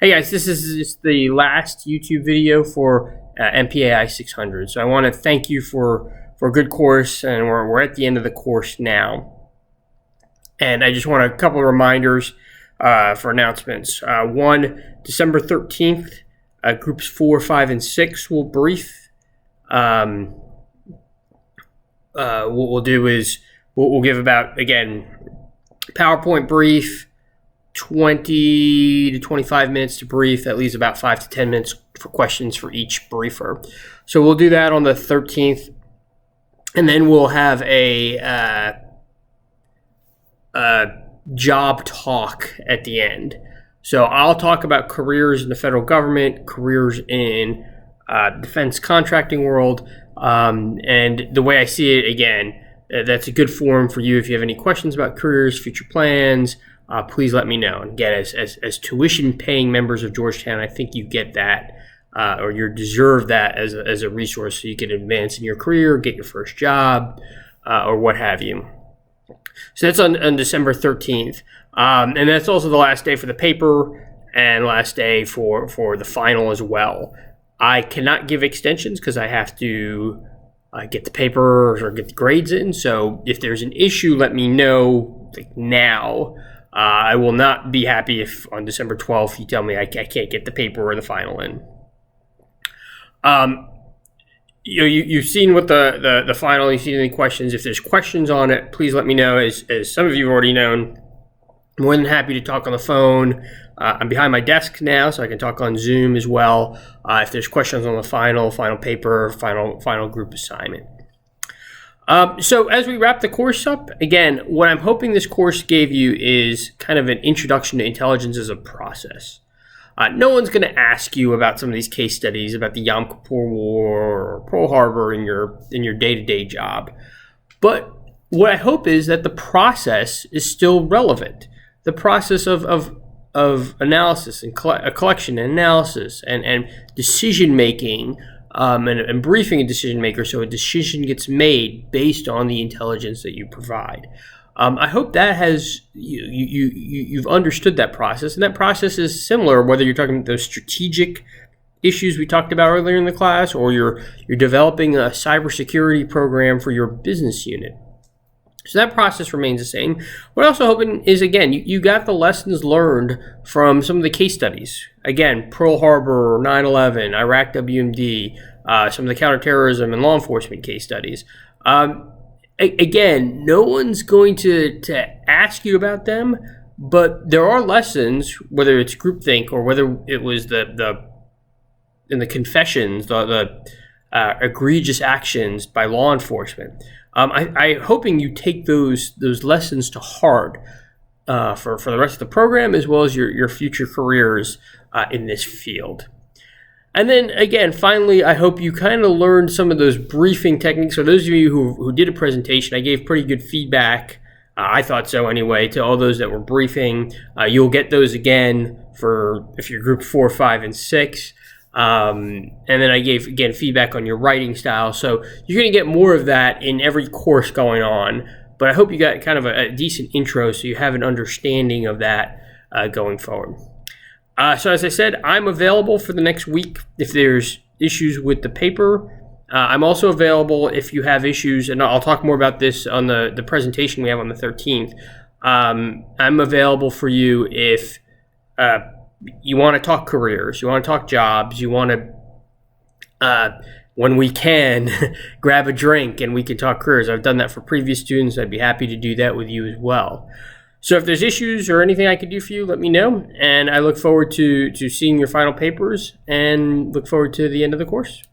Hey guys, this is just the last YouTube video for Mpai 600. So I want to thank you for a good course, and we're at the end of the course now. And I just want a couple of reminders for announcements. One, December 13th, groups 4, 5, and 6 will brief. What we'll do is we'll give about, again, PowerPoint brief, 20 to 25 minutes to brief. That leaves about 5 to 10 minutes for questions for each briefer. So we'll do that on the 13th, and then we'll have a job talk at the end. So I'll talk about careers in the federal government, careers in defense contracting world, and the way I see it, again, that's a good forum for you. If you have any questions about careers, future plans, please let me know. And again, as tuition-paying members of Georgetown, I think you get that, or you deserve that as a resource so you can advance in your career, get your first job, or what have you. So that's on December 13th. And that's also the last day for the paper and last day for the final as well. I cannot give extensions because I have to get the paper or get the grades in. So if there's an issue, let me know now. I will not be happy if on December 12th you tell me I can't get the paper or the final in. You've seen what the final, you've seen any questions. If there's questions on it, please let me know. As some of you have already known, I'm more than happy to talk on the phone. I'm behind my desk now, so I can talk on Zoom as well. If there's questions on the final paper, final group assignment. So as we wrap the course up, again, what I'm hoping this course gave you is kind of an introduction to intelligence as a process. No one's going to ask you about some of these case studies about the Yom Kippur War or Pearl Harbor in your day-to-day job. But what I hope is that the process is still relevant. The process of analysis and collection and analysis and decision-making, and briefing a decision maker so a decision gets made based on the intelligence that you provide. I hope that you've understood that process, and that process is similar whether you're talking about those strategic issues we talked about earlier in the class, or you're developing a cybersecurity program for your business unit. So that process remains the same. What I'm also hoping is, again, you got the lessons learned from some of the case studies. Again, Pearl Harbor, 9/11, Iraq WMD, some of the counterterrorism and law enforcement case studies. Again, no one's going to ask you about them, but there are lessons, whether it's groupthink or whether it was in the confessions, the egregious actions by law enforcement. I'm hoping you take those lessons to heart for the rest of the program, as well as your future careers in this field. And then, again, finally, I hope you kind of learned some of those briefing techniques. For those of you who did a presentation, I gave pretty good feedback. I thought so anyway, to all those that were briefing. You'll get those again if you're group 4, 5, and 6. And then I gave, again, feedback on your writing style. So you're going to get more of that in every course going on. But I hope you got kind of a decent intro so you have an understanding of that going forward. So as I said, I'm available for the next week if there's issues with the paper. I'm also available if you have issues, and I'll talk more about this on the presentation we have on the 13th. I'm available for you if you want to talk careers, you want to talk jobs, you want to, when we can, grab a drink and we can talk careers. I've done that for previous students. I'd be happy to do that with you as well. So if there's issues or anything I can do for you, let me know. And I look forward to seeing your final papers and look forward to the end of the course.